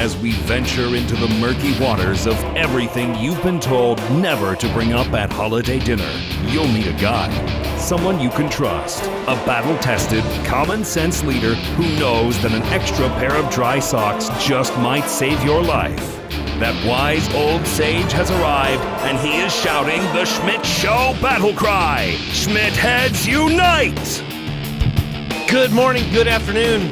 as we venture into the murky waters of everything you've been told never to bring up at holiday dinner. You'll need a guide, someone you can trust, a battle-tested, common-sense leader who knows that an extra pair of dry socks just might save your life. That wise old sage has arrived, and he is shouting the Schmidt Show battle cry. Schmidt heads unite! Good morning, good afternoon.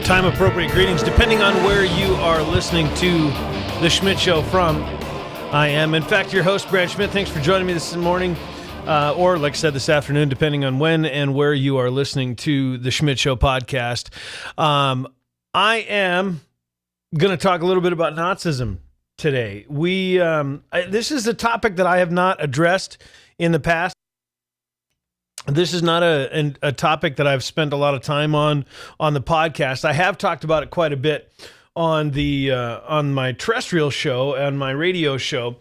Time appropriate greetings, depending on where you are listening to the Schmidt Show from. I am, in fact, your host, Brad Schmidt. Thanks for joining me this morning, or like I said, this afternoon, depending on when and where you are listening to the Schmidt Show podcast. I am going to talk a little bit about Nazism today. This is a topic that I have not addressed in the past. This is not a topic that I've spent a lot of time on the podcast. I have talked about it quite a bit on my terrestrial show and my radio show,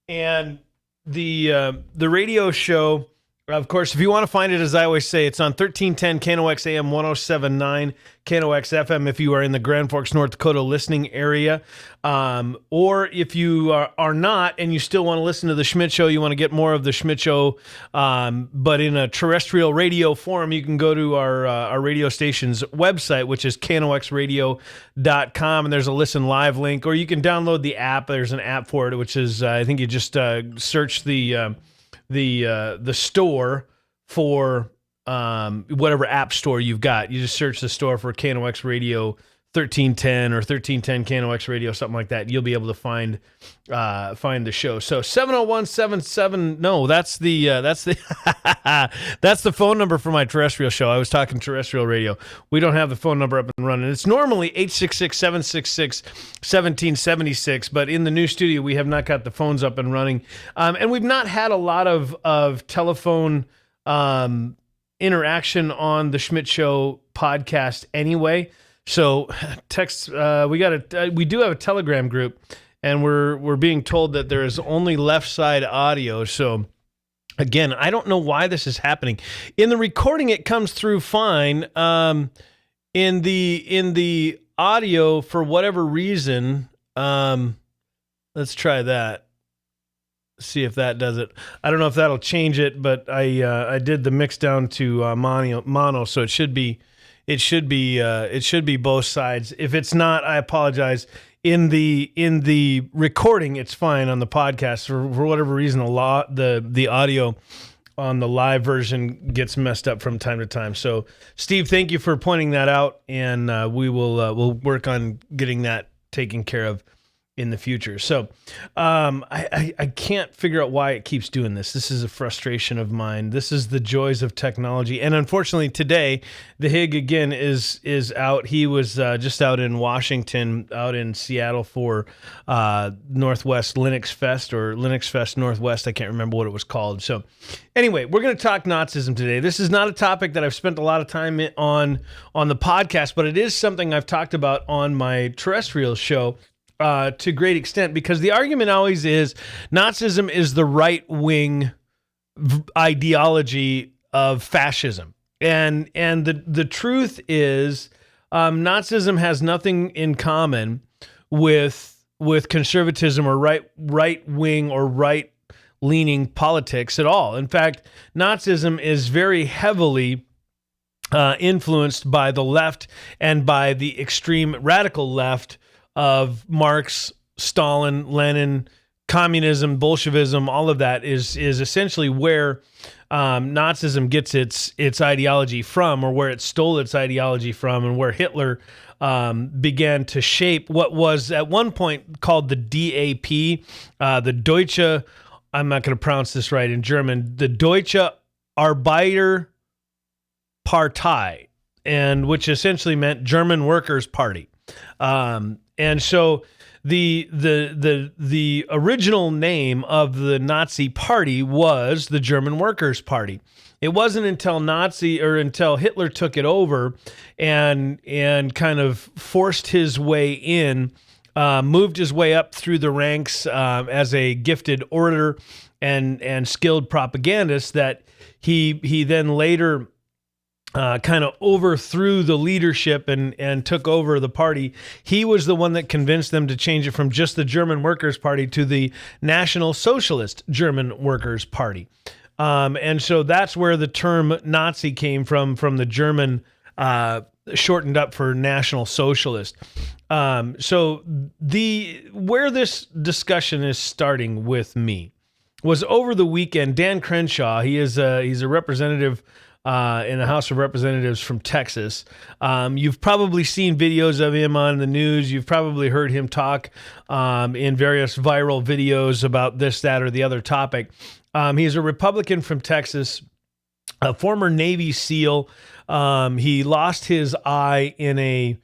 and the radio show. Of course, if you want to find it, as I always say, it's on 1310 KNOX AM 107.9 KNOX FM if you are in the Grand Forks, North Dakota listening area. Or if you are not and you still want to listen to the Schmidt Show, you want to get more of the Schmidt Show, but in a terrestrial radio form, you can go to our radio station's website, which is knoxradio.com, and there's a listen live link, or you can download the app. There's an app for it, which is, I think you just search the store for whatever app store you've got. You just search the store for KNOX Radio 1310 or 1310 KNOX Radio, something like that. You'll be able to find the show. So 70177. No, that's the that's the phone number for my terrestrial show. I was talking terrestrial radio. We don't have the phone number up and running. It's normally 866-766-1776, but in the new studio we have not got the phones up and running, and we've not had a lot of telephone interaction on the Schmidt Show podcast anyway. So text, we do have a Telegram group, and we're being told that there is only left side audio. So again, I don't know why this is happening. In the recording, it comes through fine. In the audio, for whatever reason, let's try that. See if that does it. I don't know if that'll change it, but I did the mix down to mono, so it should be both sides. If it's not, I apologize. In the recording, it's fine. On the podcast, for whatever reason, the audio on the live version gets messed up from time to time. So, Steve, thank you for pointing that out, and we'll work on getting that taken care of in the future. So I can't figure out why it keeps doing this. This is a frustration of mine. This is the joys of technology. And unfortunately today, the Hig again is out. He was just out in Washington, out in Seattle for Northwest Linux Fest, or Linux Fest Northwest. I can't remember what it was called. So anyway, we're going to talk Nazism today. This is not a topic that I've spent a lot of time on the podcast, but it is something I've talked about on my terrestrial show to great extent, because the argument always is Nazism is the right-wing ideology of fascism. And the truth is Nazism has nothing in common with conservatism or right-wing or right-leaning politics at all. In fact, Nazism is very heavily influenced by the left and by the extreme radical left of Marx, Stalin, Lenin, communism, Bolshevism. All of that is essentially where Nazism gets its ideology from, or where it stole its ideology from, and where Hitler began to shape what was at one point called the DAP, the Deutsche, I'm not going to pronounce this right in German, the Deutsche Arbeiterpartei, and which essentially meant German Workers' Party. And so the original name of the Nazi party was the German Workers' Party. It wasn't until Hitler took it over and kind of forced his way in, moved his way up through the ranks as a gifted orator and skilled propagandist, that he then later kind of overthrew the leadership and took over the party. He was the one that convinced them to change it from just the German Workers' Party to the National Socialist German Workers' Party. And so that's where the term Nazi came from the German, shortened up for National Socialist. So where this discussion is starting with me was over the weekend. Dan Crenshaw, he's a representative in the House of Representatives from Texas. You've probably seen videos of him on the news. You've probably heard him talk in various viral videos about this, that, or the other topic. He's a Republican from Texas, a former Navy SEAL. He lost his eye in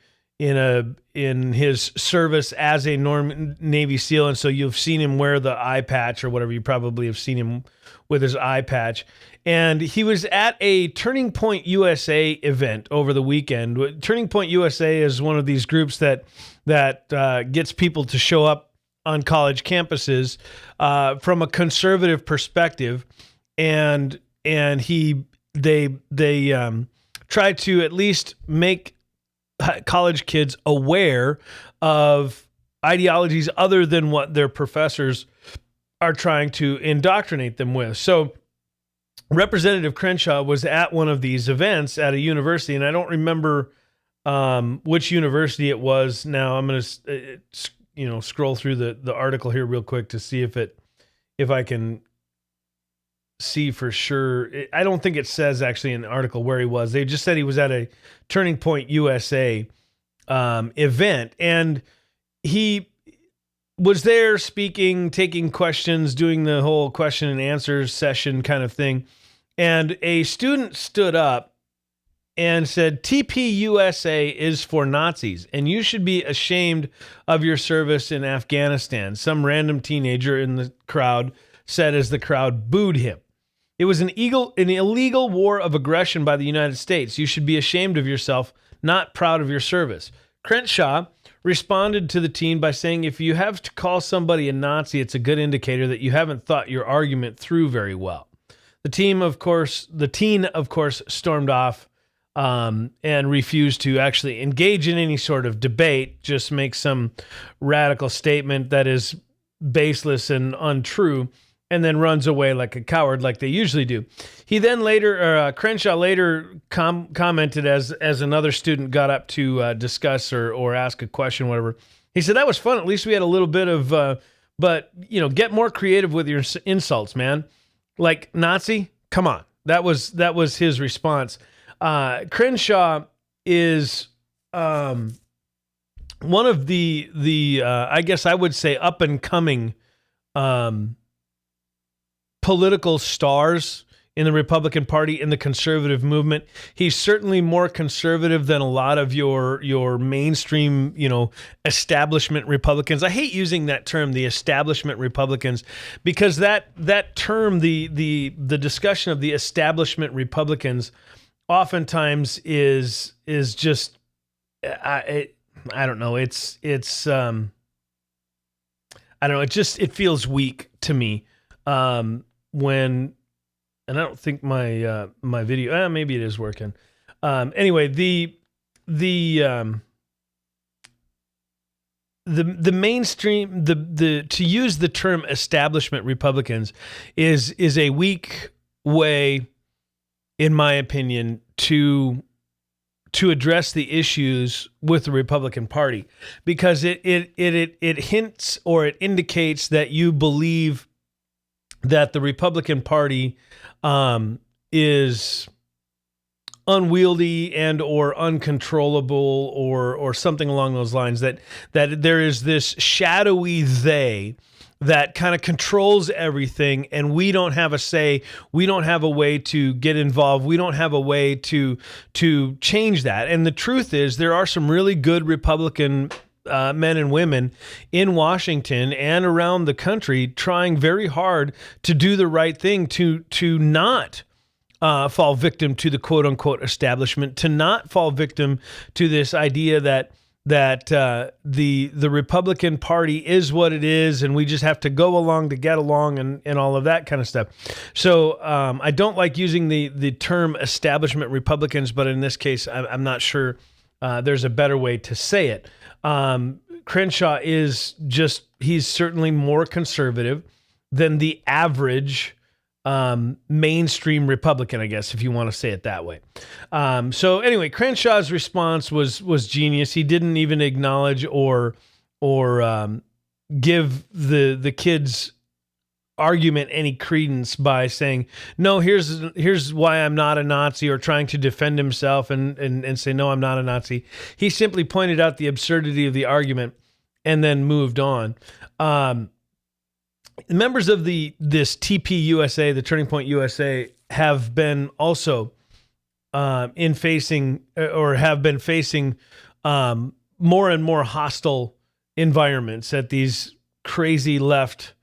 his service as a Navy SEAL, and so you've seen him wear the eye patch or whatever. You probably have seen him with his eye patch. And he was at a Turning Point USA event over the weekend. Turning Point USA is one of these groups that gets people to show up on college campuses from a conservative perspective, and they try to at least make college kids aware of ideologies other than what their professors are trying to indoctrinate them with. So Representative Crenshaw was at one of these events at a university, and I don't remember which university it was. Now I'm going to scroll through the article here real quick to see if I can see for sure. I don't think it says actually in the article where he was. They just said he was at a Turning Point USA event, and he was there speaking, taking questions, doing the whole question and answer session kind of thing. And a student stood up and said, TPUSA is for Nazis, and you should be ashamed of your service in Afghanistan. Some random teenager in the crowd said as the crowd booed him. It was an illegal war of aggression by the United States. You should be ashamed of yourself, not proud of your service. Crenshaw responded to the teen by saying, if you have to call somebody a Nazi, it's a good indicator that you haven't thought your argument through very well. The teen, of course, stormed off and refused to actually engage in any sort of debate, just make some radical statement that is baseless and untrue, and then runs away like a coward like they usually do. He then Crenshaw later commented as another student got up to discuss or ask a question, whatever. He said, that was fun. At least we had a little bit of, but get more creative with your insults, man. Like Nazi, come on. That was his response. Crenshaw is one of the I guess I would say up and coming political stars in the Republican Party, in the conservative movement. He's certainly more conservative than a lot of your mainstream, establishment Republicans. I hate using that term, the establishment Republicans, because that term, the discussion of the establishment Republicans, oftentimes is just I don't know. It's I don't know. It feels weak to me when. And I don't think my my video. Maybe it is working. Anyway, the mainstream, to use the term establishment Republicans is a weak way, in my opinion, to address the issues with the Republican Party, because it hints or it indicates that you believe that the Republican Party is unwieldy and or uncontrollable or something along those lines, that there is this shadowy they that kind of controls everything, and we don't have a say, we don't have a way to get involved, we don't have a way to change that. And the truth is, there are some really good Republican men and women in Washington and around the country trying very hard to do the right thing, to not fall victim to the quote unquote establishment, to not fall victim to this idea that that the Republican Party is what it is, and we just have to go along to get along, and all of that kind of stuff. So I don't like using the term establishment Republicans, but in this case, I'm not sure there's a better way to say it. Crenshaw he's certainly more conservative than the average mainstream Republican, I guess, if you want to say it that way. So anyway, Crenshaw's response was genius. He didn't even acknowledge or give the kid's argument any credence by saying, no, here's why I'm not a Nazi, or trying to defend himself and say, no, I'm not a Nazi. He simply pointed out the absurdity of the argument and then moved on. Members of this TPUSA, the Turning Point USA, have been also have been facing more and more hostile environments at these crazy left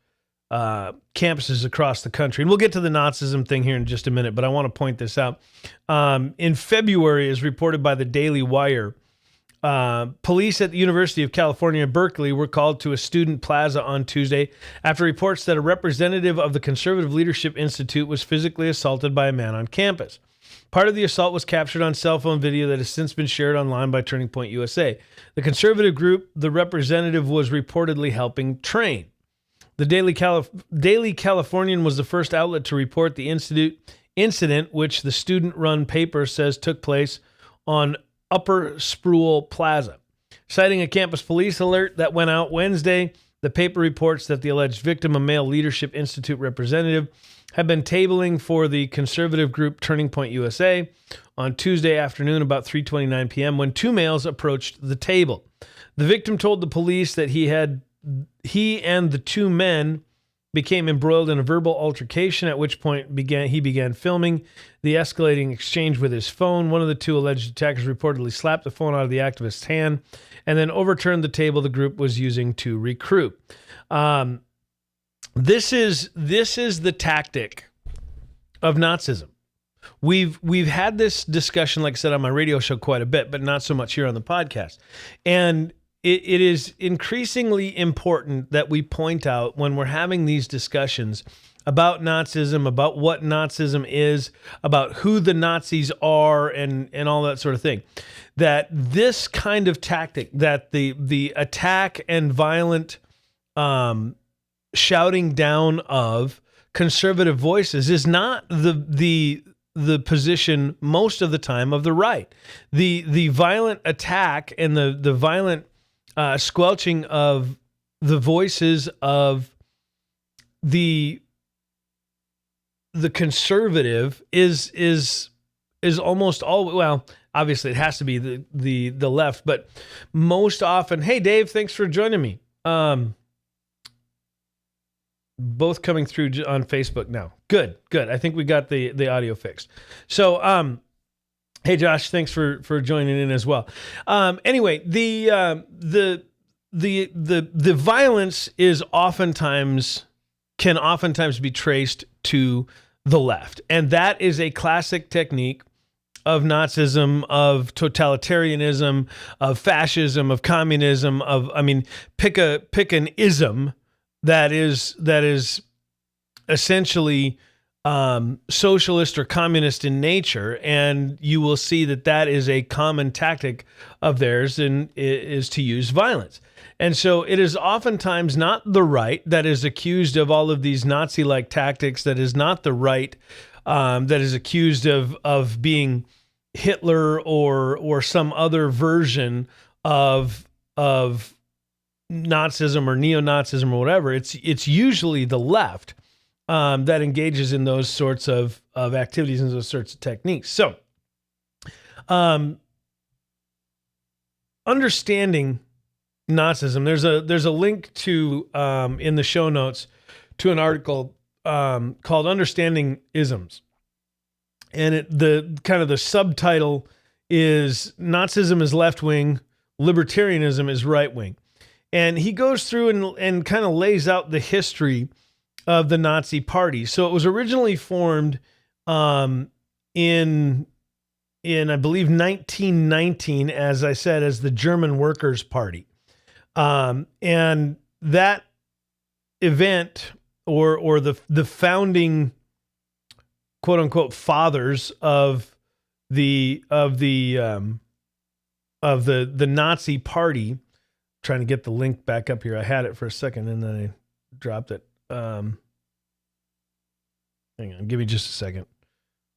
campuses across the country. And we'll get to the Nazism thing here in just a minute, but I want to point this out. In February, as reported by the Daily Wire, police at the University of California, Berkeley were called to a student plaza on Tuesday after reports that a representative of the Conservative Leadership Institute was physically assaulted by a man on campus. Part of the assault was captured on cell phone video that has since been shared online by Turning Point USA. The conservative group the representative was reportedly helping train. The Daily Californian was the first outlet to report the incident, which the student-run paper says took place on Upper Sproul Plaza. Citing a campus police alert that went out Wednesday, the paper reports that the alleged victim, a male Leadership Institute representative, had been tabling for the conservative group Turning Point USA on Tuesday afternoon about 3:29 p.m. when two males approached the table. The victim told the police that he and the two men became embroiled in a verbal altercation, at which point he began filming the escalating exchange with his phone. One of the two alleged attackers reportedly slapped the phone out of the activist's hand and then overturned the table the group was using to recruit. This is the tactic of Nazism. We've had this discussion, like I said, on my radio show quite a bit, but not so much here on the podcast. And it is increasingly important that we point out when we're having these discussions about Nazism, about what Nazism is, about who the Nazis are, and all that sort of thing, that this kind of tactic, that the attack and violent shouting down of conservative voices is not the position most of the time of the right. The violent attack and the violent squelching of the voices of the conservative is almost all, well, obviously it has to be the left, but most often, hey Dave, thanks for joining me. Both coming through on Facebook now. Good. I think we got the audio fixed. So, hey Josh, thanks for joining in as well. Anyway, the violence can oftentimes be traced to the left, and that is a classic technique of Nazism, of totalitarianism, of fascism, of communism, pick an ism that is essentially socialist or communist in nature, and you will see that is a common tactic of theirs, and is to use violence. And so it is oftentimes not the right that is accused of all of these Nazi-like tactics, that is not the right that is accused of being Hitler or some other version of Nazism or neo-Nazism or whatever. It's usually the left that engages in those sorts of activities and those sorts of techniques. So, understanding Nazism, there's a link to in the show notes to an article called "Understanding Isms," and the subtitle is "Nazism is left wing, libertarianism is right wing." And he goes through and kind of lays out the history of the Nazi Party. So it was originally formed in I believe 1919, as I said, as the German Workers' Party. And that event or the founding quote unquote fathers of the Nazi Party. Trying to get the link back up here. I had it for a second and then I dropped it. Hang on, give me just a second.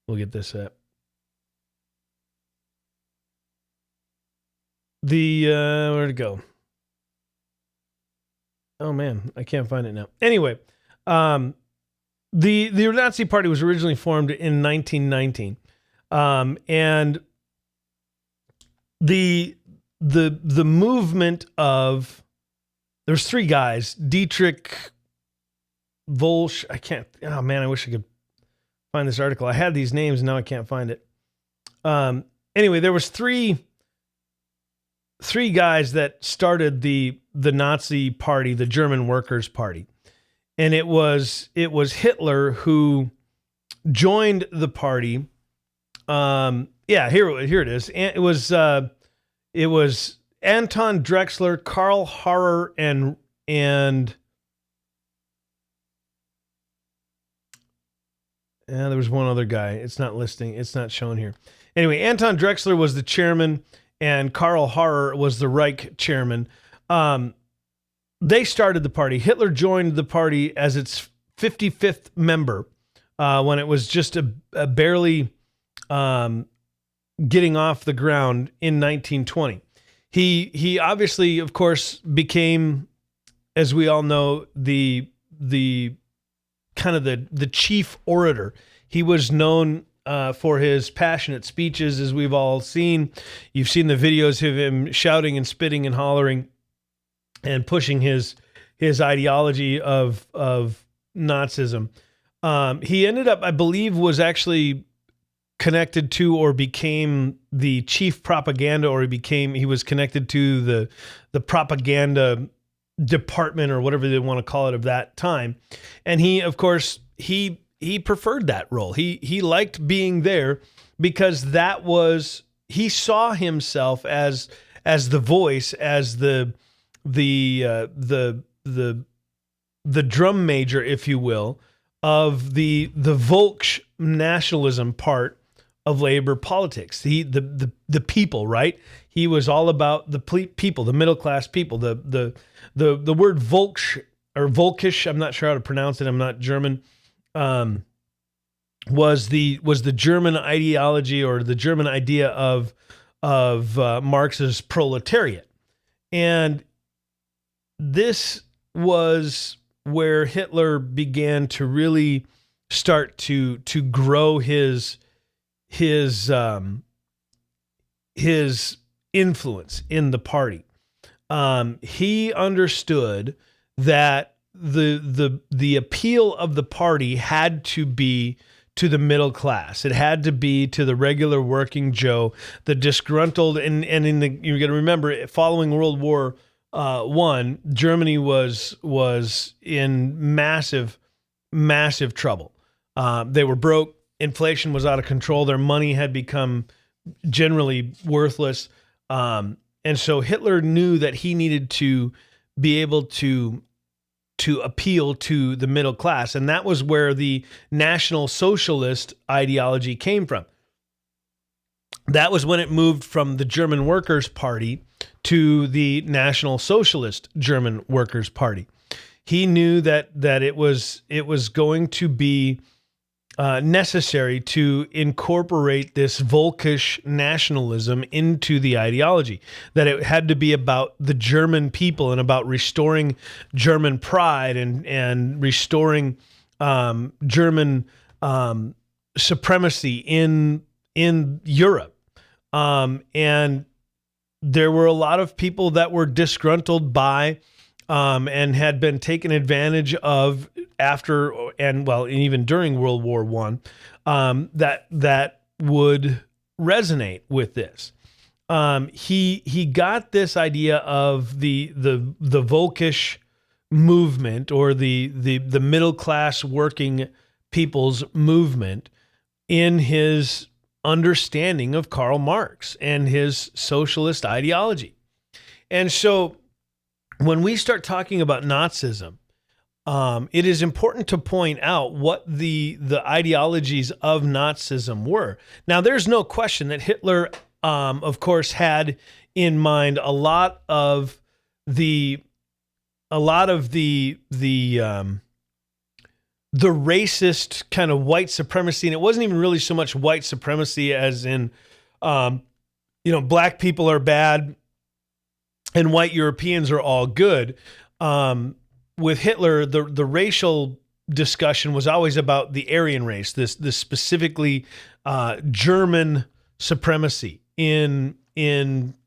We'll get this up. Where'd it go? Oh man, I can't find it now. Anyway, the Nazi Party was originally formed in 1919, and the movement of there's three guys, Dietrich Volsch. Oh man, I wish I could find this article. I had these names, and now I can't find it. Anyway, there was three guys that started the Nazi Party, the German Workers' Party. And it was Hitler who joined the party. Here it is. It was Anton Drexler, Karl Harrer, and there was one other guy. It's not shown here. Anyway, Anton Drexler was the chairman and Karl Harrer was the Reich chairman. They started the party. Hitler joined the party as its 55th member when it was just a barely getting off the ground in 1920. He obviously, of course, became, as we all know, the kind of the chief orator. He was known for his passionate speeches, as we've all seen. You've seen the videos of him shouting and spitting and hollering and pushing his ideology of Nazism. He ended up, I believe, was actually connected to or became the chief propaganda, or he was connected to the propaganda department or whatever they want to call it of that time. And he, of course, he preferred that role. He liked being there because he saw himself as the voice, as the drum major, if you will, of the Volks nationalism part of labor politics. The people, right? He was all about the people, the middle class people. The word Volks or Volkisch, I'm not sure how to pronounce it. I'm not German. Was the German ideology or the German idea of Marx's proletariat. And this was where Hitler began to really start to grow his influence in the party. He understood that the appeal of the party had to be to the middle class. It had to be to the regular working Joe, the disgruntled, and you're going to remember, following World War I, Germany was in massive trouble. They were broke. Inflation was out of control. Their money had become generally worthless. And so Hitler knew that he needed to be able to appeal to the middle class. And that was where the National Socialist ideology came from. That was when it moved from the German Workers' Party to the National Socialist German Workers' Party. He knew that it was going to be necessary to incorporate this Volkisch nationalism into the ideology, that it had to be about the German people and about restoring German pride and restoring German supremacy in Europe. And there were a lot of people that were disgruntled by and had been taken advantage of after and even during World War I, that would resonate with this. He got this idea of the Volkisch movement, or the middle class working people's movement, in his understanding of Karl Marx and his socialist ideology. And so when we start talking about Nazism, it is important to point out what the ideologies of Nazism were. Now, there's no question that Hitler, of course, had in mind a lot of the racist kind of white supremacy, and it wasn't even really so much white supremacy as in, black people are bad and white Europeans are all good. With Hitler, the racial discussion was always about the Aryan race, this specifically German supremacy in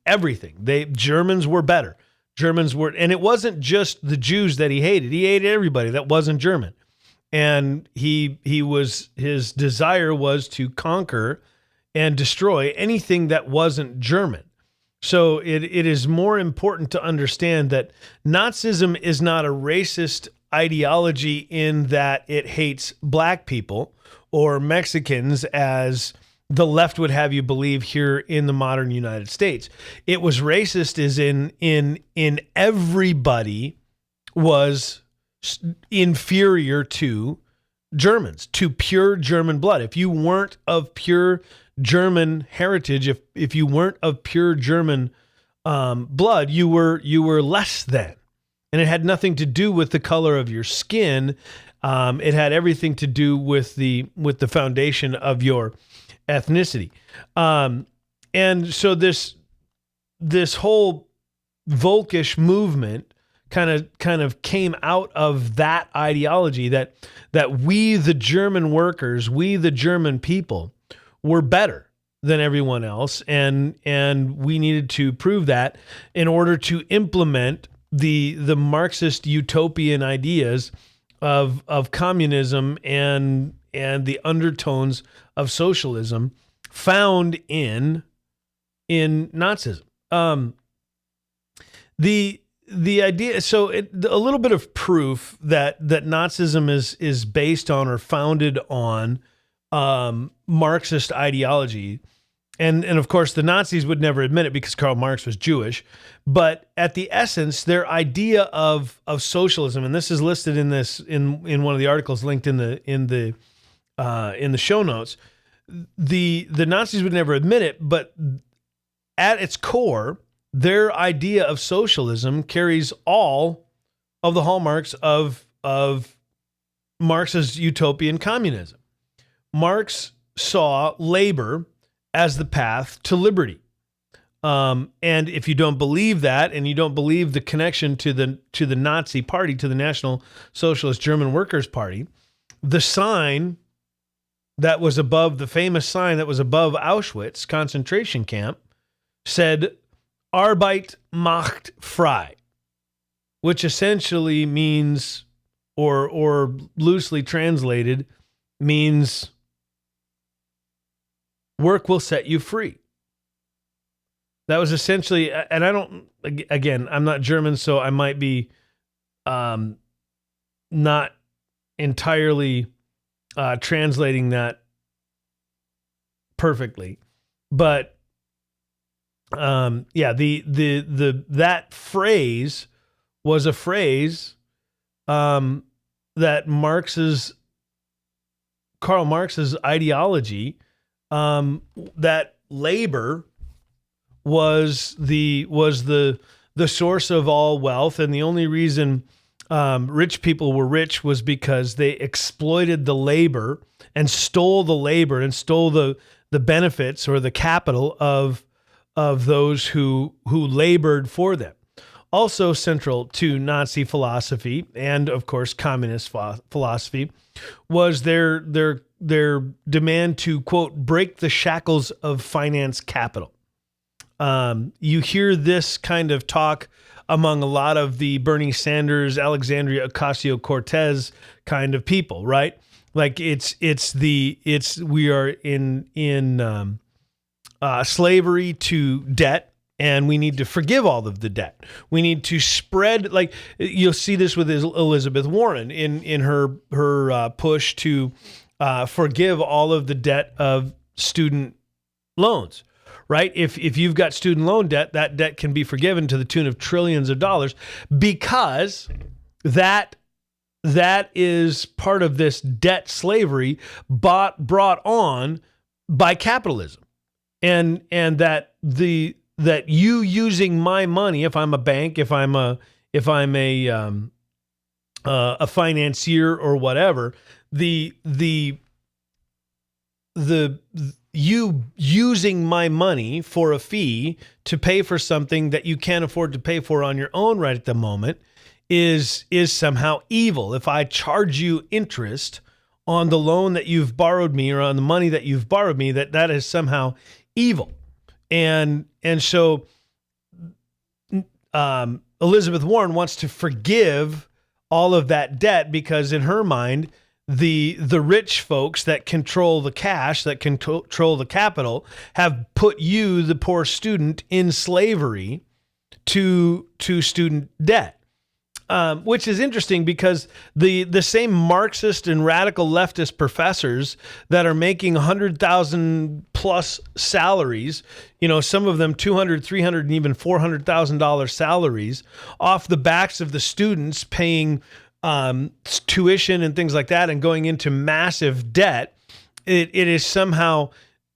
everything. Germans were better. And it wasn't just the Jews that he hated. He hated everybody that wasn't German. And his desire was to conquer and destroy anything that wasn't German. So it is more important to understand that Nazism is not a racist ideology in that it hates black people or Mexicans as the left would have you believe here in the modern United States. It was racist as in everybody was inferior to Germans, to pure German blood. If you weren't of pure German heritage, if you weren't of pure German blood, you were less than. And it had nothing to do with the color of your skin. It had everything to do with the foundation of your ethnicity. And so this whole Volkisch movement kind of came out of that ideology that we, the German workers, we, the German people, were better than everyone else, and we needed to prove that in order to implement the Marxist utopian ideas of communism and the undertones of socialism found in Nazism. The idea, so a little bit of proof that Nazism is based on or founded on Marxist ideology. And of course, the Nazis would never admit it because Karl Marx was Jewish. But at the essence, their idea of socialism, and this is listed in one of the articles linked in the show notes. The Nazis would never admit it, but at its core, their idea of socialism carries all of the hallmarks of Marx's utopian communism. Marx saw labor as the path to liberty. And if you don't believe that, and you don't believe the connection to the Nazi Party, to the National Socialist German Workers' Party, the sign that was above, the famous sign that was above Auschwitz concentration camp said, Arbeit macht frei, which essentially means, or loosely translated, means work will set you free. That was essentially, and I'm not German, so I might be not entirely translating that perfectly, but that phrase was a phrase that Karl Marx's ideology, that labor was the source of all wealth, and the only reason rich people were rich was because they exploited the labor and stole the labor and stole the benefits or the capital of those who labored for them. Also central to Nazi philosophy and, of course, communist philosophy was their demand to, quote, break the shackles of finance capital. You hear this kind of talk among a lot of the Bernie Sanders, Alexandria Ocasio-Cortez kind of people, right? Like we are in slavery to debt, and we need to forgive all of the debt. We need to spread, like you'll see this with Elizabeth Warren in her push to forgive all of the debt of student loans, right? If you've got student loan debt, that debt can be forgiven to the tune of trillions of dollars, because that is part of this debt slavery brought on by capitalism, and that you using my money, if I'm a bank, if I'm a financier or whatever, you using my money for a fee to pay for something that you can't afford to pay for on your own right at the moment is somehow evil. If I charge you interest on the loan that you've borrowed me, or on the money that you've borrowed me, that is somehow evil. And so Elizabeth Warren wants to forgive all of that debt, because in her mind, the rich folks that control the cash, that control the capital, have put you, the poor student, in slavery to student debt. Which is interesting, because the same Marxist and radical leftist professors that are making 100,000 plus salaries, some of them $200,000, $300,000, and even $400,000 salaries, off the backs of the students paying tuition and things like that, and going into massive debt, it is somehow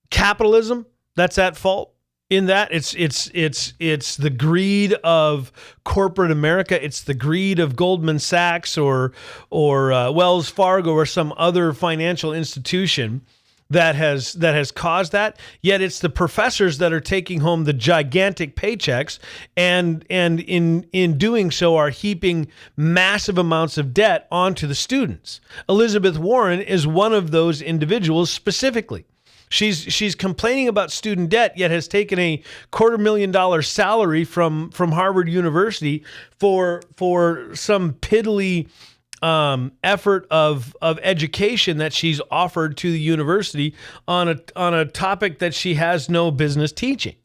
capitalism that's at fault. In that, it's the greed of corporate America. It's the greed of Goldman Sachs or Wells Fargo or some other financial institution that has caused that. Yet it's the professors that are taking home the gigantic paychecks, and in doing so are heaping massive amounts of debt onto the students. Elizabeth Warren is one of those individuals specifically. She's complaining about student debt, yet has taken a $250,000 salary from Harvard University for some piddly effort of education that she's offered to the university on a topic that she has no business teaching.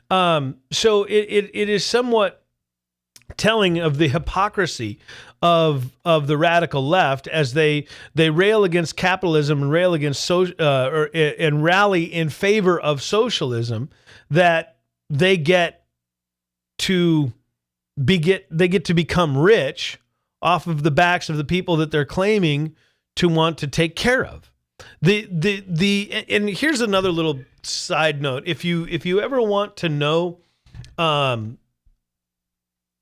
So it is somewhat telling of the hypocrisy of the radical left, as they rail against capitalism and rail against and rally in favor of socialism, that they get to become rich off of the backs of the people that they're claiming to want to take care of. And here's another little side note: if you ever want to know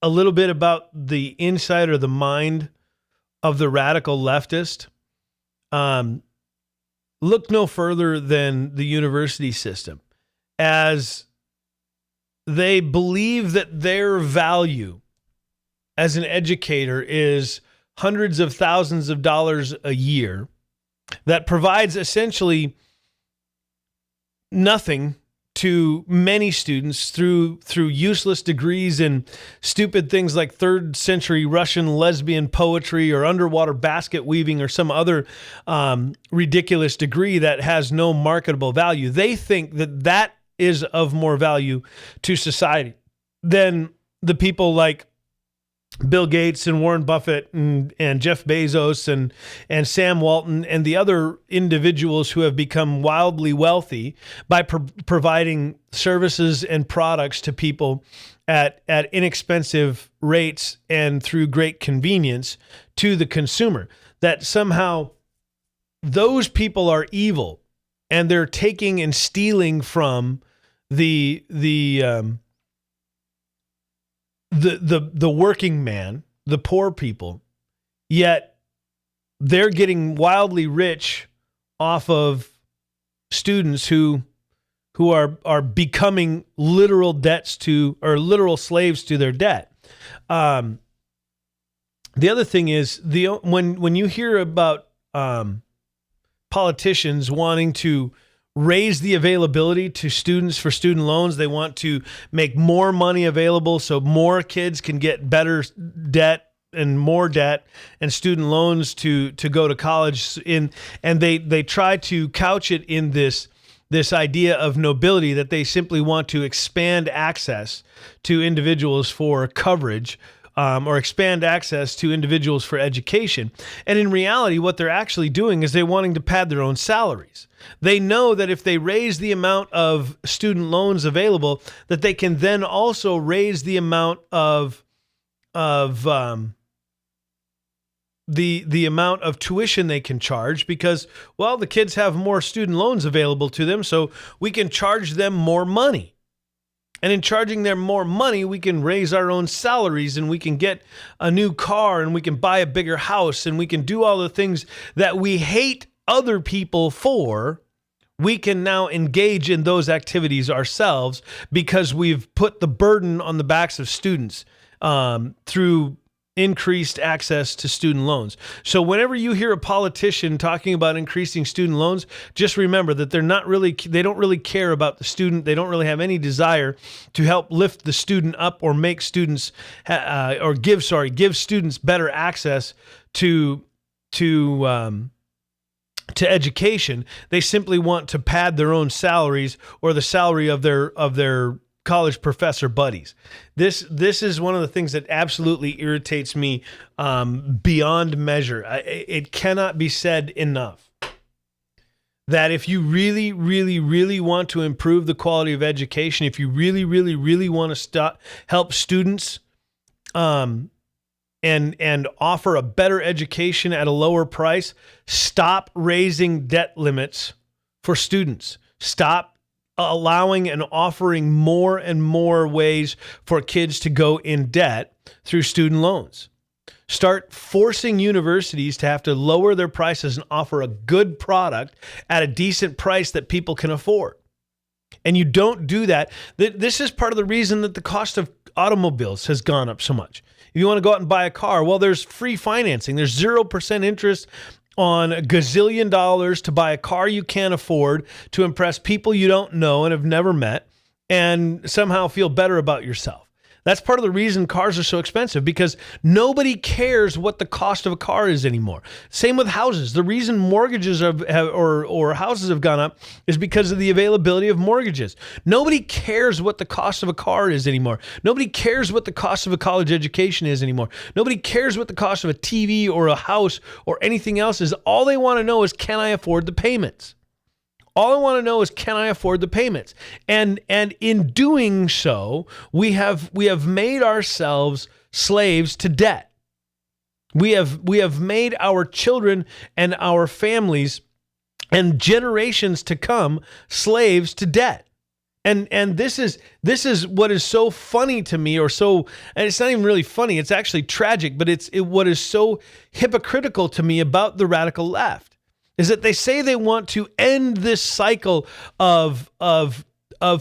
a little bit about the inside or the mind of the radical leftist, look no further than the university system, as they believe that their value as an educator is hundreds of thousands of dollars a year, that provides essentially nothing to many students through useless degrees in stupid things like 3rd century Russian lesbian poetry, or underwater basket weaving, or some other ridiculous degree that has no marketable value. They think that is of more value to society than the people like Bill Gates and Warren Buffett and Jeff Bezos and Sam Walton and the other individuals who have become wildly wealthy by providing services and products to people at inexpensive rates and through great convenience to the consumer. That somehow those people are evil, and they're taking and stealing from the working man, the poor people, yet they're getting wildly rich off of students who are becoming literal literal slaves to their debt. The other thing is, when you hear about politicians wanting to raise the availability to students for student loans, they want to make more money available so more kids can get better debt and more debt and student loans to go to college and they try to couch it in this idea of nobility, that they simply want to expand access to individuals for coverage or expand access to individuals for education. And in reality, what they're actually doing is they're wanting to pad their own salaries. They know that if they raise the amount of student loans available, that they can then also raise the amount of the amount of tuition they can charge because, well, the kids have more student loans available to them, so we can charge them more money. And in charging them more money, we can raise our own salaries and we can get a new car and we can buy a bigger house and we can do all the things that we hate other people for. We can now engage in those activities ourselves because we've put the burden on the backs of students through increased access to student loans. So whenever you hear a politician talking about increasing student loans, just remember that they don't really care about the student. They don't really have any desire to help lift the student up or make students give students better access to education. They simply want to pad their own salaries or the salary of their college professor buddies. This is one of the things that absolutely irritates me beyond measure. It cannot be said enough that if you really, really, really want to improve the quality of education, if you really, really, really want to help students and offer a better education at a lower price, stop raising debt limits for students. Stop allowing and offering more and more ways for kids to go in debt through student loans. Start forcing universities to have to lower their prices and offer a good product at a decent price that people can afford. And you don't do that. This is part of the reason that the cost of automobiles has gone up so much. If you want to go out and buy a car, well, there's free financing. There's 0% interest on $1 gazillion to buy a car you can't afford to impress people you don't know and have never met and somehow feel better about yourself. That's part of the reason cars are so expensive, because nobody cares what the cost of a car is anymore. Same with houses. The reason mortgages or houses have gone up is because of the availability of mortgages. Nobody cares what the cost of a car is anymore. Nobody cares what the cost of a college education is anymore. Nobody cares what the cost of a TV or a house or anything else is. All they want to know is, can I afford the payments? All I want to know is, can I afford the payments? And in doing so, we have made ourselves slaves to debt. We have made our children and our families and generations to come slaves to debt. And this is what is so funny to me, and it's not even really funny, it's actually tragic, but what is so hypocritical to me about the radical left is that they say they want to end this cycle of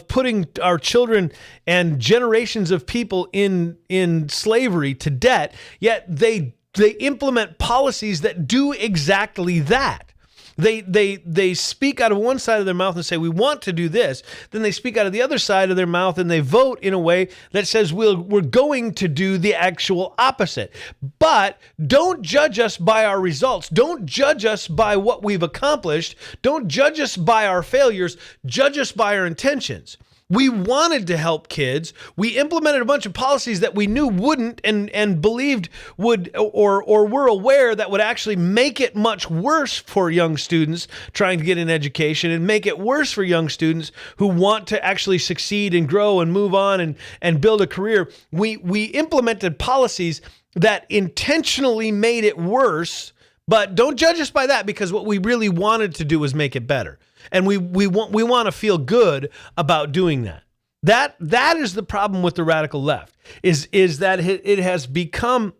putting our children and generations of people in slavery to debt, yet they implement policies that do exactly that. They speak out of one side of their mouth and say, we want to do this. Then they speak out of the other side of their mouth and they vote in a way that says we're going to do the actual opposite. But don't judge us by our results. Don't judge us by what we've accomplished. Don't judge us by our failures. Judge us by our intentions. We wanted to help kids. We implemented a bunch of policies that we knew wouldn't and believed would or were aware that would actually make it much worse for young students trying to get an education and make it worse for young students who want to actually succeed and grow and move on and build a career. We implemented policies that intentionally made it worse, but don't judge us by that, because what we really wanted to do was make it better. And we want to feel good about doing that. That is the problem with the radical left, is that it has become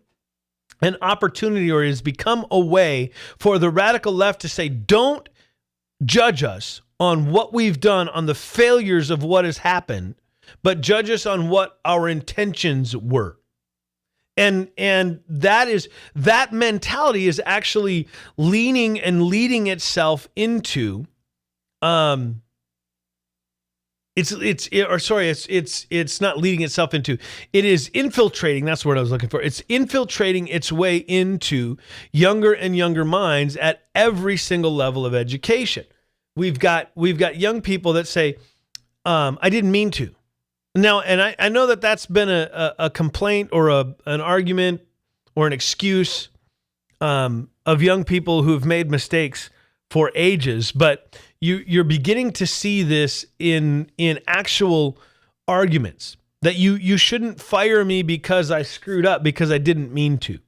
an opportunity, or it has become a way for the radical left to say, don't judge us on what we've done, on the failures of what has happened, but judge us on what our intentions were. And that mentality is actually leaning and leading itself into it's not leading itself into, it is infiltrating. That's the word I was looking for. It's infiltrating its way into younger and younger minds at every single level of education. We've got young people that say, I didn't mean to. Now, and I know that that's been a complaint or an argument or an excuse of young people who have made mistakes for ages, but you're beginning to see this in actual arguments, that you shouldn't fire me because I screwed up because I didn't mean to.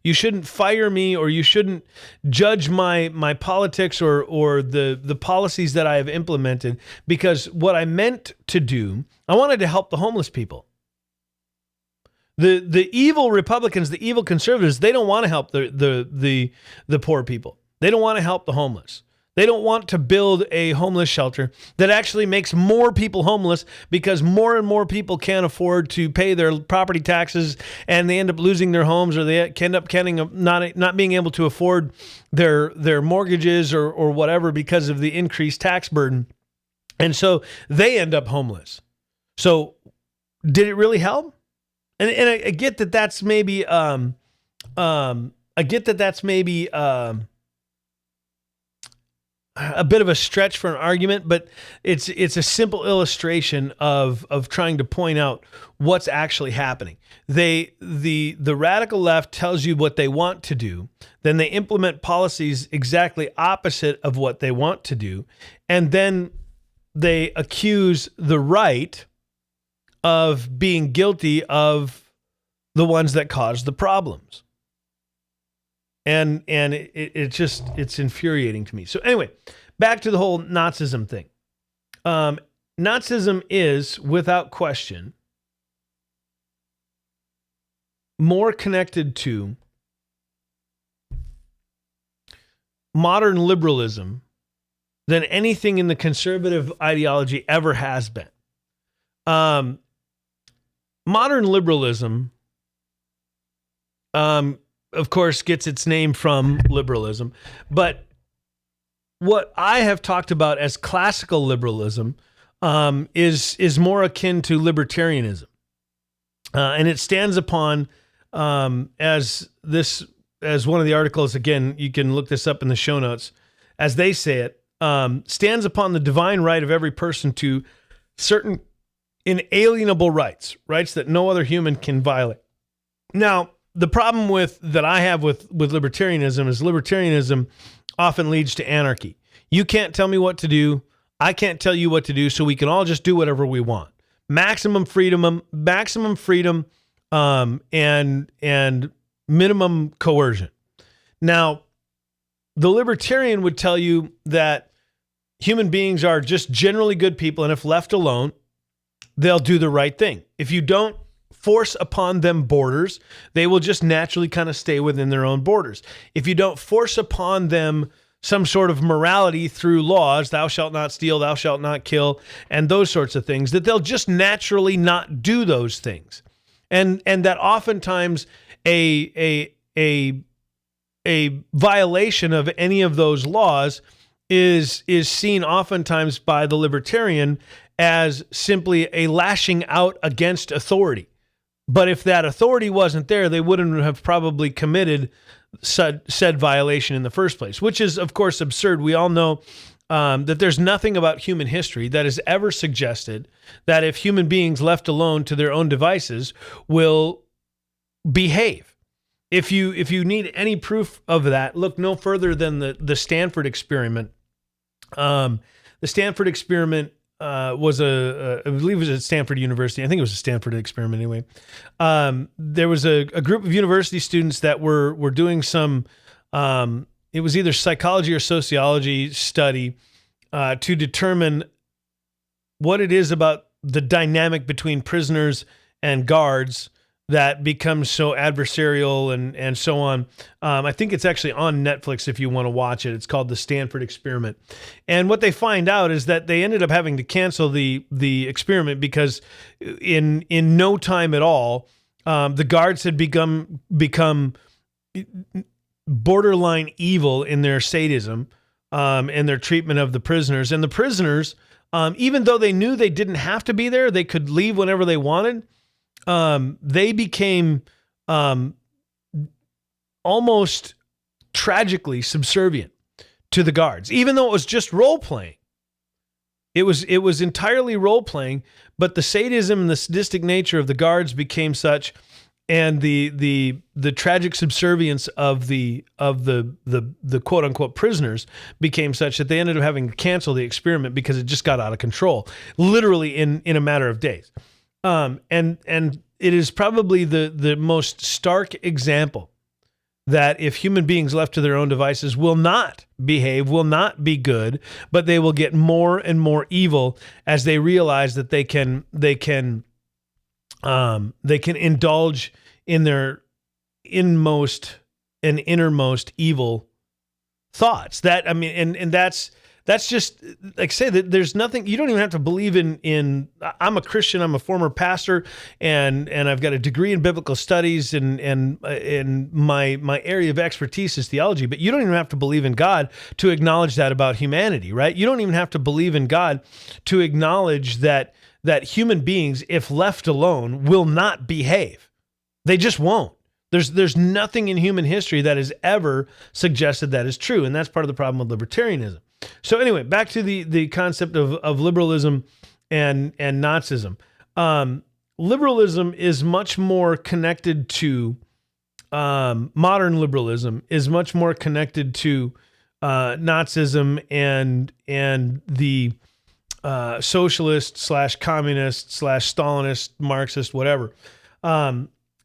You shouldn't fire me, or you shouldn't judge my politics or the policies that I have implemented, because what I meant to do, I wanted to help the homeless people. The evil Republicans, the evil conservatives, they don't want to help the poor people. They don't want to help the homeless. They don't want to build a homeless shelter that actually makes more people homeless, because more and more people can't afford to pay their property taxes, and they end up losing their homes, or they end up not being able to afford their mortgages or whatever because of the increased tax burden. And so they end up homeless. So did it really help? And I get that that's maybe a bit of a stretch for an argument, but it's a simple illustration of trying to point out what's actually happening. The radical left tells you what they want to do, then they implement policies exactly opposite of what they want to do, and then they accuse the right of being guilty of the ones that caused the problems. And it's infuriating to me. So anyway, back to the whole Nazism thing. Nazism is, without question, more connected to modern liberalism than anything in the conservative ideology ever has been. Modern liberalism, of course, gets its name from liberalism, but what I have talked about as classical liberalism is more akin to libertarianism, and it stands upon as one of the articles. Again, you can look this up in the show notes. As they say it, stands upon the divine right of every person to certain inalienable rights that no other human can violate. Now, the problem that I have with libertarianism is libertarianism often leads to anarchy. You can't tell me what to do. I can't tell you what to do, so we can all just do whatever we want. Maximum freedom, and minimum coercion. Now, the libertarian would tell you that human beings are just generally good people, and if left alone, they'll do the right thing. If you don't force upon them borders, they will just naturally kind of stay within their own borders. If you don't force upon them some sort of morality through laws, thou shalt not steal, thou shalt not kill, and those sorts of things, that they'll just naturally not do those things. And that oftentimes a violation of any of those laws is seen oftentimes by the libertarian as simply a lashing out against authority. But if that authority wasn't there, they wouldn't have probably committed said violation in the first place, which is, of course, absurd. We all know that there's nothing about human history that has ever suggested that if human beings left alone to their own devices will behave. If you need any proof of that, look no further than the Stanford experiment. The Stanford experiment was I believe it was at Stanford University. I think it was a Stanford experiment anyway. There was a group of university students that were doing some, it was either psychology or sociology study to determine what it is about the dynamic between prisoners and guards that becomes so adversarial and so on. I think it's actually on Netflix if you want to watch it. It's called The Stanford Experiment. And what they find out is that they ended up having to cancel the experiment because in no time at all, the guards had become borderline evil in their sadism and their treatment of the prisoners. And the prisoners, even though they knew they didn't have to be there, they could leave whenever they wanted, they became almost tragically subservient to the guards, even though it was just role playing. It was entirely role playing, but the sadism and the sadistic nature of the guards became such, and the tragic subservience of the quote unquote prisoners became such that they ended up having to cancel the experiment because it just got out of control, literally in a matter of days. And it is probably the most stark example that if human beings left to their own devices will not behave, will not be good, but they will get more and more evil as they realize that they can indulge in their inmost and innermost evil thoughts. And that's just, like I say, that there's nothing, you don't even have to believe in I'm a Christian, I'm a former pastor, and I've got a degree in biblical studies, and my area of expertise is theology, but you don't even have to believe in God to acknowledge that about humanity, right? You don't even have to believe in God to acknowledge that human beings, if left alone, will not behave. They just won't. There's nothing in human history that has ever suggested that is true, and that's part of the problem with libertarianism. So anyway, back to the concept of liberalism and Nazism. Liberalism is much more connected to modern liberalism is much more connected to Nazism and the socialist / communist / Stalinist, Marxist, whatever.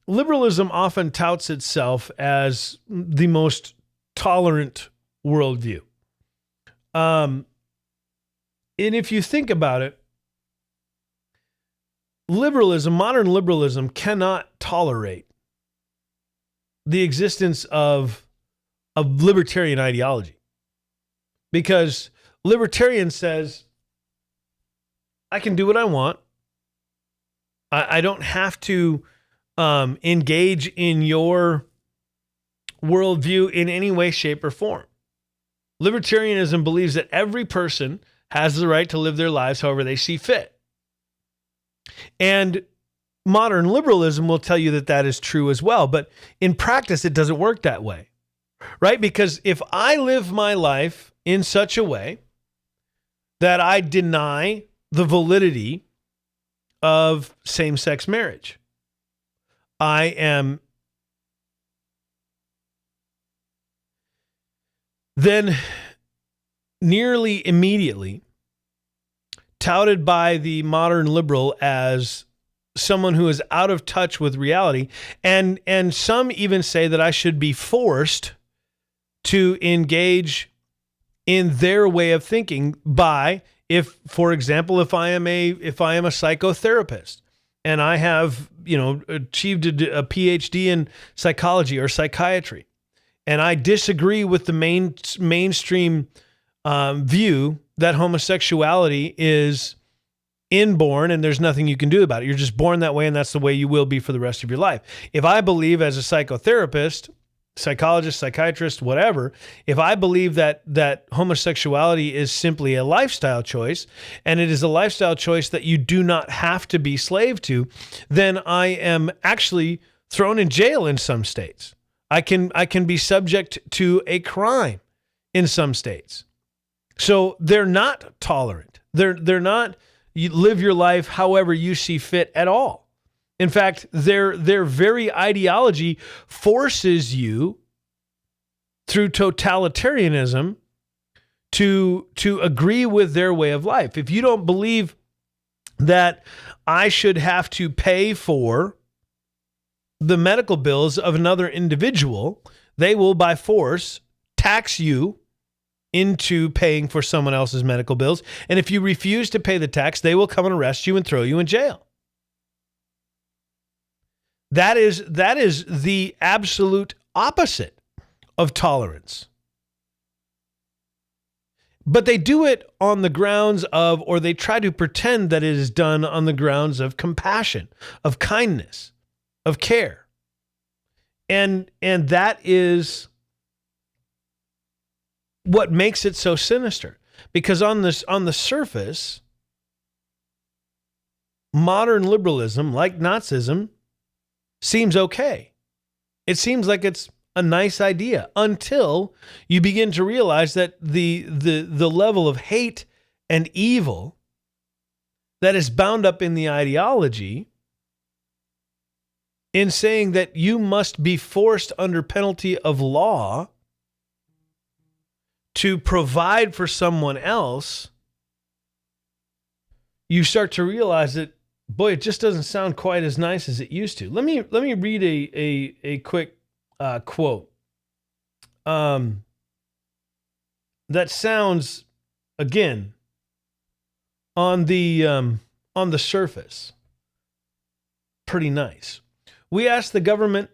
Liberalism often touts itself as the most tolerant worldview. And if you think about it, modern liberalism cannot tolerate the existence of libertarian ideology, because libertarian says, I can do what I want. I don't have to engage in your worldview in any way, shape, or form. Libertarianism believes that every person has the right to live their lives however they see fit. And modern liberalism will tell you that that is true as well. But in practice, it doesn't work that way, right? Because if I live my life in such a way that I deny the validity of same-sex marriage, I am then nearly immediately touted by the modern liberal as someone who is out of touch with reality. And some even say that I should be forced to engage in their way of thinking by, for example, if I am a psychotherapist and I have, achieved a PhD in psychology or psychiatry, and I disagree with the mainstream view that homosexuality is inborn and there's nothing you can do about it. You're just born that way, and that's the way you will be for the rest of your life. If I believe, as a psychotherapist, psychologist, psychiatrist, whatever, if I believe that homosexuality is simply a lifestyle choice, and it is a lifestyle choice that you do not have to be slave to, then I am actually thrown in jail in some states. I can be subject to a crime in some states. So they're not tolerant. They're not, you live your life however you see fit at all. In fact, their very ideology forces you through totalitarianism to agree with their way of life. If you don't believe that I should have to pay for the medical bills of another individual, they will by force tax you into paying for someone else's medical bills. And if you refuse to pay the tax, they will come and arrest you and throw you in jail. That is the absolute opposite of tolerance. But they do it on the grounds of, or they try to pretend that it is done on the grounds of compassion, of kindness, of care. And that is what makes it so sinister. Because on the surface, modern liberalism, like Nazism, seems okay. It seems like it's a nice idea until you begin to realize that the level of hate and evil that is bound up in the ideology in saying that you must be forced under penalty of law to provide for someone else, you start to realize that, boy, it just doesn't sound quite as nice as it used to. Let me read a quick quote. That sounds, again, on the surface, pretty nice. We ask the government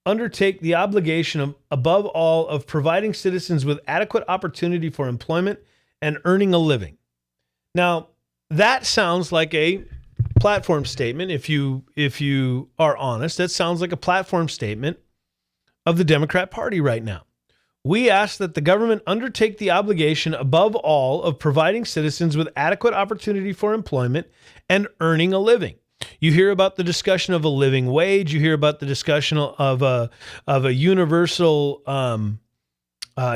undertake the obligation of, above all, of providing citizens with adequate opportunity for employment and earning a living. Now, that sounds like a platform statement. If you are honest, that sounds like a platform statement of the Democrat Party right now. We ask that the government undertake the obligation, above all, of providing citizens with adequate opportunity for employment and earning a living. You hear about the discussion of a living wage. You hear about the discussion of a universal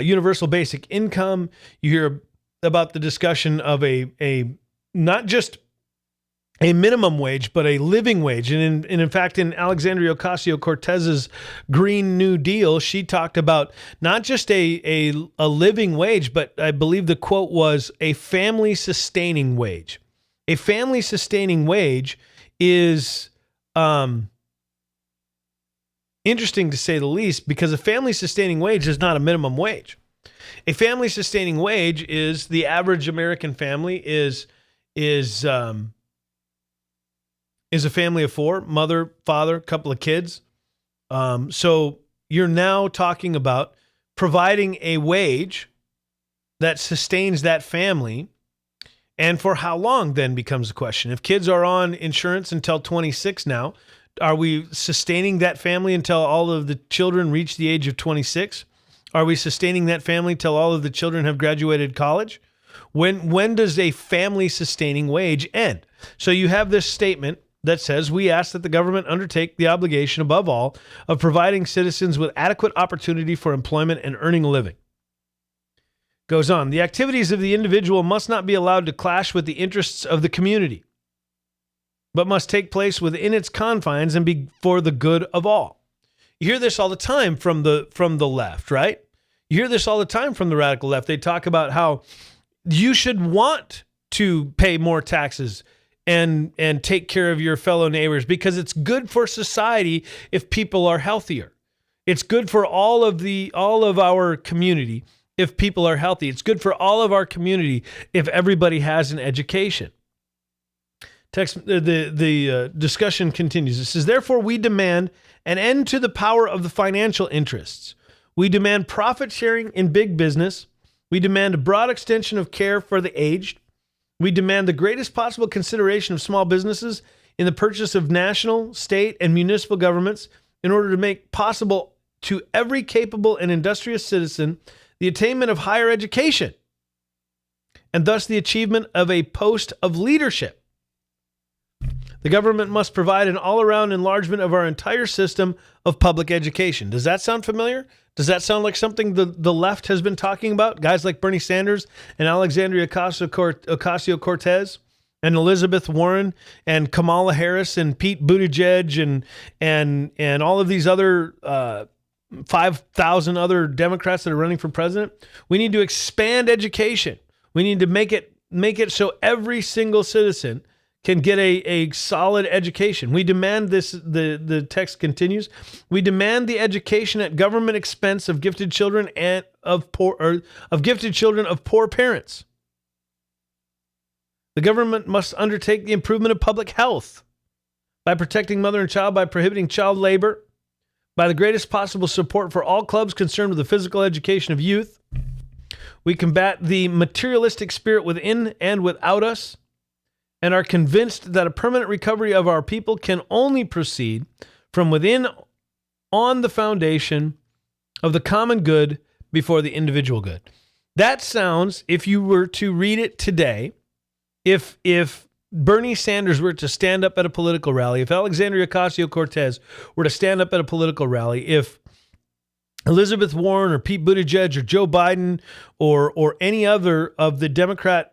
universal basic income. You hear about the discussion of a not just a minimum wage, but a living wage. And in fact, in Alexandria Ocasio-Cortez's Green New Deal, she talked about not just a living wage, but I believe the quote was a family-sustaining wage. A family-sustaining wage is interesting to say the least, because a family-sustaining wage is not a minimum wage. A family-sustaining wage is the average American family is a family of four, mother, father, couple of kids. So you're now talking about providing a wage that sustains that family. And for how long then becomes the question. If kids are on insurance until 26 now, are we sustaining that family until all of the children reach the age of 26? Are we sustaining that family till all of the children have graduated college? When does a family sustaining wage end? So you have this statement that says, we ask that the government undertake the obligation, above all, of providing citizens with adequate opportunity for employment and earning a living. Goes on, the activities of the individual must not be allowed to clash with the interests of the community, but must take place within its confines and be for the good of all. You hear this all the time from the left, right? You hear this all the time from the radical left. They talk about how you should want to pay more taxes and take care of your fellow neighbors because it's good for society if people are healthier. It's good for all of our community if people are healthy. It's good for all of our community if everybody has an education. The discussion continues. It says, therefore, we demand an end to the power of the financial interests. We demand profit sharing in big business. We demand a broad extension of care for the aged. We demand the greatest possible consideration of small businesses in the purchase of national, state, and municipal governments in order to make possible to every capable and industrious citizen the attainment of higher education and thus the achievement of a post of leadership. The government must provide an all-around enlargement of our entire system of public education. Does that sound familiar? Does that sound like something the left has been talking about? Guys like Bernie Sanders and Alexandria Ocasio-Cortez and Elizabeth Warren and Kamala Harris and Pete Buttigieg and all of these other 5,000 other Democrats that are running for president. We need to expand education. We need to make it so every single citizen can get a solid education. We demand this, the text continues, we demand the education at government expense of gifted children and of poor parents. The government must undertake the improvement of public health by protecting mother and child, by prohibiting child labor, by the greatest possible support for all clubs concerned with the physical education of youth. We combat the materialistic spirit within and without us, and are convinced that a permanent recovery of our people can only proceed from within on the foundation of the common good before the individual good. That sounds, if you were to read it today, if Bernie Sanders were to stand up at a political rally, if Alexandria Ocasio-Cortez were to stand up at a political rally, if Elizabeth Warren or Pete Buttigieg or Joe Biden or any other of the Democrat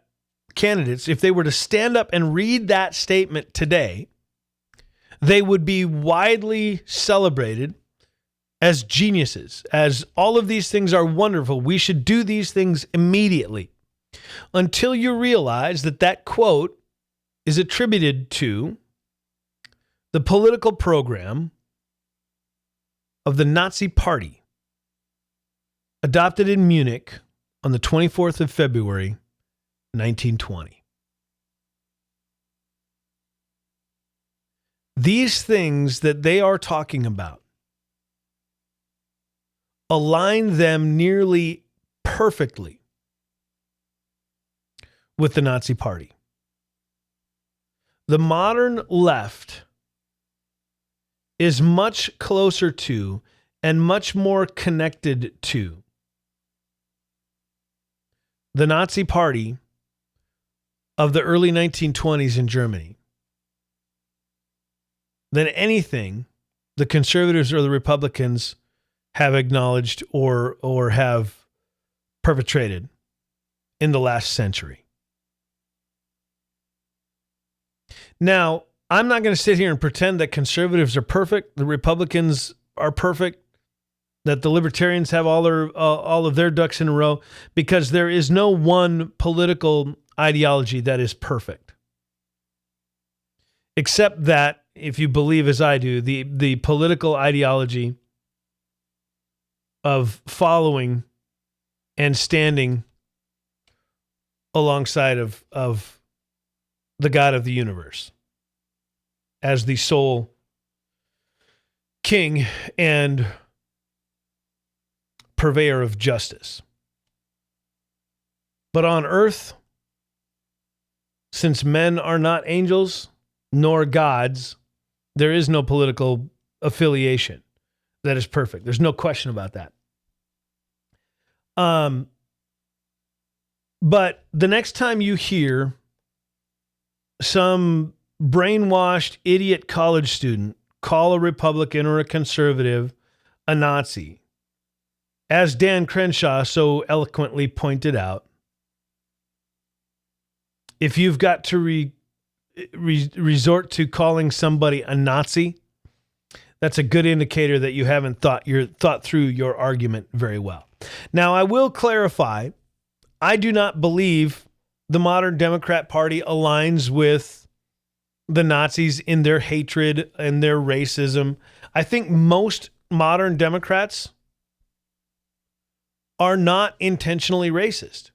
candidates, if they were to stand up and read that statement today, they would be widely celebrated as geniuses, as all of these things are wonderful. We should do these things immediately. Until you realize that that quote is attributed to the political program of the Nazi Party, adopted in Munich on the 24th of February, 1920. These things that they are talking about align them nearly perfectly with the Nazi Party. The modern left is much closer to and much more connected to the Nazi Party of the early 1920s in Germany than anything the conservatives or the Republicans have acknowledged or have perpetrated in the last century. Now, I'm not going to sit here and pretend that conservatives are perfect, the Republicans are perfect, that the libertarians have all of their ducks in a row, because there is no one political ideology that is perfect. Except that, if you believe as I do, the political ideology of following and standing alongside of the God of the universe as the sole king and purveyor of justice. But on earth, since men are not angels nor gods, there is no political affiliation that is perfect. There's no question about that. But the next time you hear some brainwashed idiot college student call a Republican or a conservative a Nazi, as Dan Crenshaw so eloquently pointed out, if you've got to resort to calling somebody a Nazi, that's a good indicator that you haven't thought through your argument very well. Now, I will clarify, I do not believe the modern Democrat Party aligns with the Nazis in their hatred and their racism. I think most modern Democrats are not intentionally racist.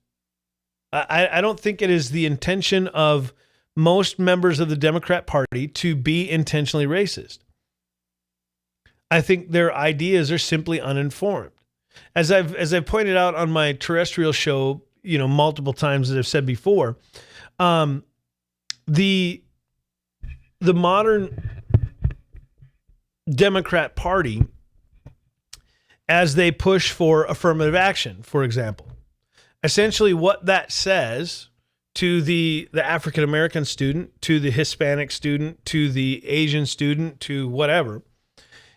I don't think it is the intention of most members of the Democrat Party to be intentionally racist. I think their ideas are simply uninformed. As I've pointed out on my terrestrial show, multiple times, as I've said before, the modern Democrat Party, as they push for affirmative action, for example, essentially what that says to the African American student, to the Hispanic student, to the Asian student, to whatever,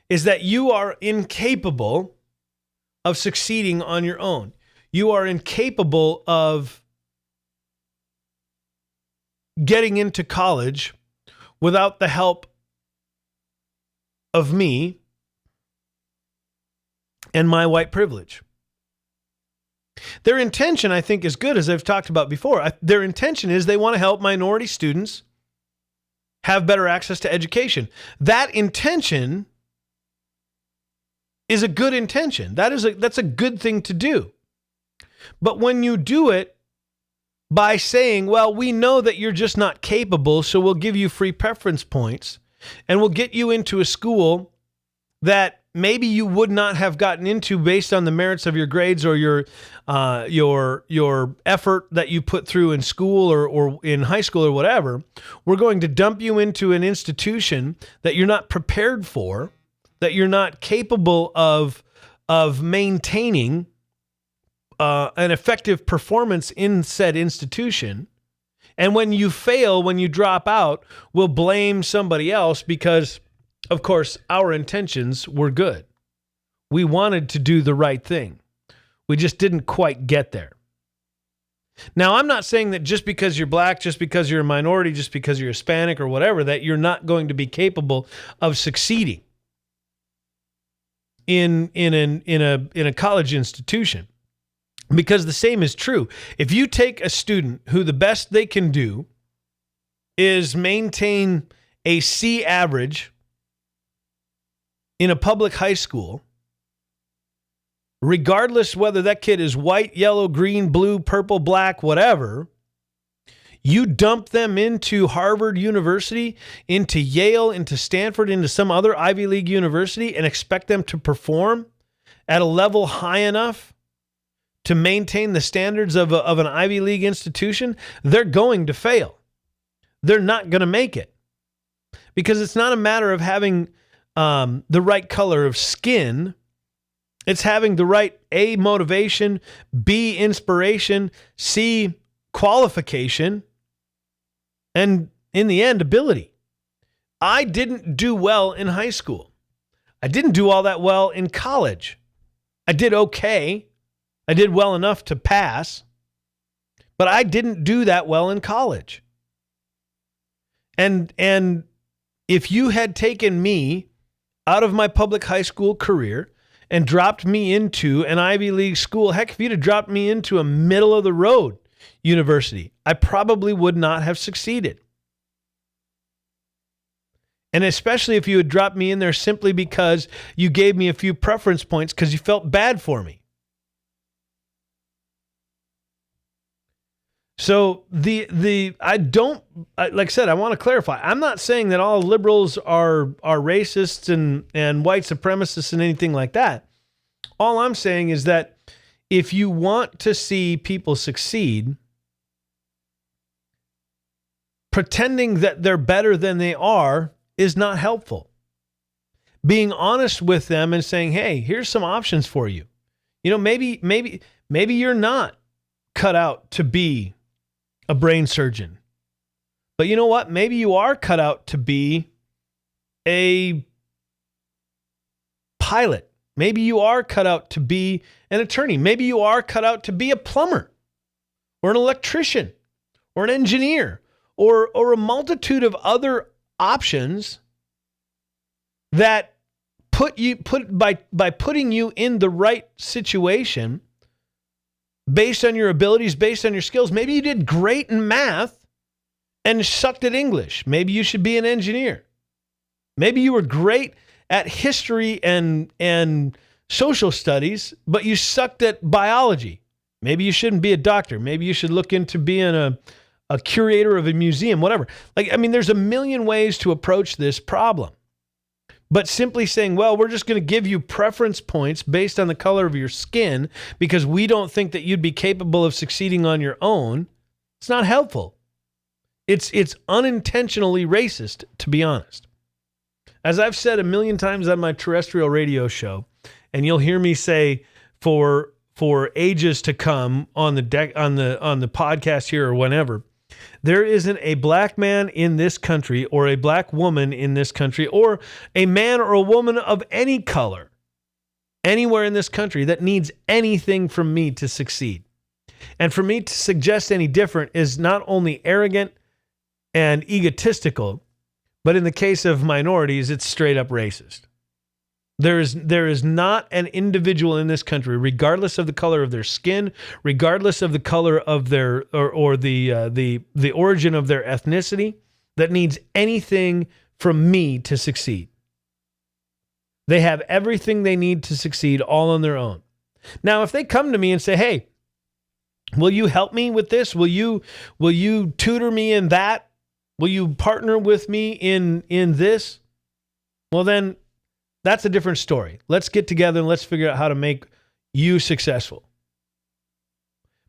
is that you are incapable of succeeding on your own. You are incapable of getting into college without the help of me and my white privilege. Their intention, I think, is good, as I've talked about before. Their intention is they want to help minority students have better access to education. That intention is a good intention. That's a good thing to do. But when you do it by saying, well, we know that you're just not capable, so we'll give you free preference points, and we'll get you into a school that maybe you would not have gotten into based on the merits of your grades or your effort that you put through in school or in high school or whatever, we're going to dump you into an institution that you're not prepared for, that you're not capable of maintaining an effective performance in said institution. And when you fail, when you drop out, we'll blame somebody else because, of course, our intentions were good. We wanted to do the right thing. We just didn't quite get there. Now, I'm not saying that just because you're black, just because you're a minority, just because you're Hispanic or whatever, that you're not going to be capable of succeeding in a college institution. Because the same is true. If you take a student who the best they can do is maintain a C average in a public high school, regardless whether that kid is white, yellow, green, blue, purple, black, whatever, you dump them into Harvard University, into Yale, into Stanford, into some other Ivy League university and expect them to perform at a level high enough to maintain the standards of an Ivy League institution, they're going to fail. They're not going to make it. Because it's not a matter of having the right color of skin. It's having the right A, motivation, B, inspiration, C, qualification, and in the end, ability. I didn't do well in high school. I didn't do all that well in college. I did okay. I did well enough to pass, but I didn't do that well in college. And if you had taken me out of my public high school career and dropped me into an Ivy League school, heck, if you'd have dropped me into a middle of the road university, I probably would not have succeeded. And especially if you had dropped me in there simply because you gave me a few preference points because you felt bad for me. So like I said, I want to clarify. I'm not saying that all liberals are racists and white supremacists and anything like that. All I'm saying is that if you want to see people succeed, pretending that they're better than they are is not helpful. Being honest with them and saying, hey, here's some options for you. You know, maybe you're not cut out to be a brain surgeon. But you know what? Maybe you are cut out to be a pilot. Maybe you are cut out to be an attorney. Maybe you are cut out to be a plumber or an electrician or an engineer or a multitude of other options that by putting you in the right situation based on your abilities, based on your skills. Maybe you did great in math and sucked at English. Maybe you should be an engineer. Maybe you were great at history and social studies, but you sucked at biology. Maybe you shouldn't be a doctor. Maybe you should look into being a curator of a museum, whatever. There's a million ways to approach this problem. But simply saying, well, we're just going to give you preference points based on the color of your skin because we don't think that you'd be capable of succeeding on your own, it's not helpful. It's unintentionally racist, to be honest. As I've said a million times on my terrestrial radio show, and you'll hear me say for ages to come on the podcast here or whenever, there isn't a black man in this country or a black woman in this country or a man or a woman of any color anywhere in this country that needs anything from me to succeed. And for me to suggest any different is not only arrogant and egotistical, but in the case of minorities, it's straight up racist. There is not an individual in this country, regardless of the color of their skin, regardless of the color of their or the origin of their ethnicity, that needs anything from me to succeed. They have everything they need to succeed all on their own. Now, if they come to me and say, "Hey, will you help me with this? Will you tutor me in that? Will you partner with me in this?" Well, then that's a different story. Let's get together and let's figure out how to make you successful.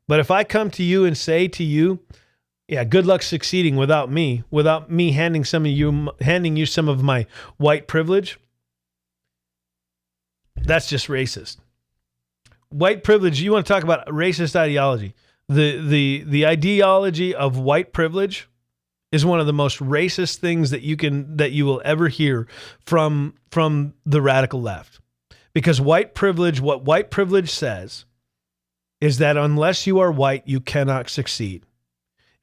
But if I come to you and say to you, yeah, good luck succeeding without me handing you some of my white privilege, that's just racist. White privilege, you want to talk about racist ideology. The ideology of white privilege is one of the most racist things that you will ever hear from the radical left. Because what white privilege says is that unless you are white, you cannot succeed.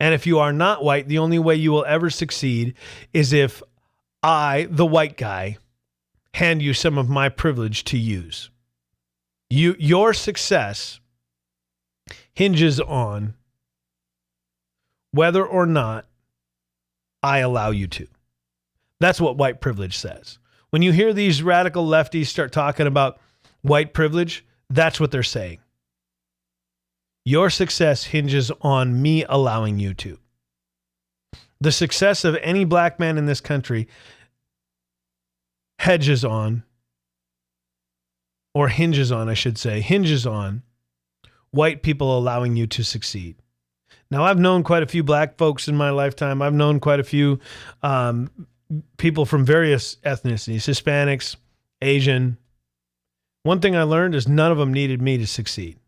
And if you are not white, the only way you will ever succeed is if I, the white guy, hand you some of my privilege to use. Your success hinges on whether or not I allow you to. That's what white privilege says. When you hear these radical lefties start talking about white privilege, that's what they're saying. Your success hinges on me allowing you to. The success of any black man in this country hinges on white people allowing you to succeed. Now, I've known quite a few black folks in my lifetime. I've known quite a few people from various ethnicities, Hispanics, Asian. One thing I learned is none of them needed me to succeed.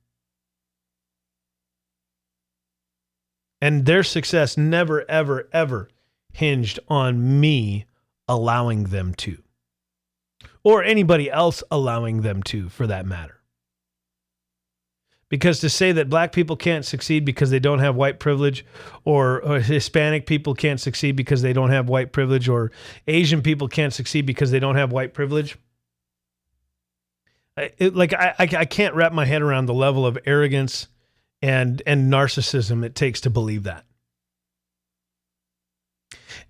And their success never, ever, ever hinged on me allowing them to. Or anybody else allowing them to, for that matter. Because to say that black people can't succeed because they don't have white privilege, or Hispanic people can't succeed because they don't have white privilege, or Asian people can't succeed because they don't have white privilege, I can't wrap my head around the level of arrogance and narcissism it takes to believe that.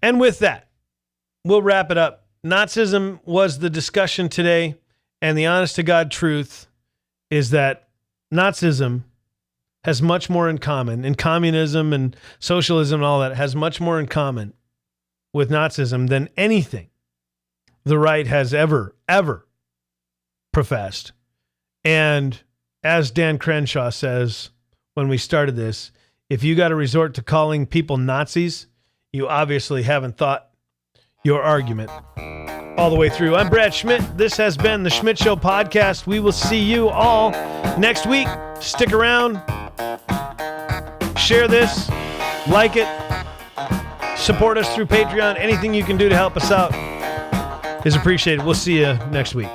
And with that, we'll wrap it up. Nazism was the discussion today, and the honest to God truth is that Nazism has much more in common, and communism and socialism and all that has much more in common with Nazism than anything the right has ever professed. And as Dan Crenshaw says when we started this, if you got to resort to calling people Nazis, you obviously haven't thought your argument all the way through. I'm Brad Schmidt. This has been the Schmidt Show podcast. We will see you all next week. Stick around. Share this. Like it. Support us through Patreon. Anything you can do to help us out is appreciated. We'll see you next week.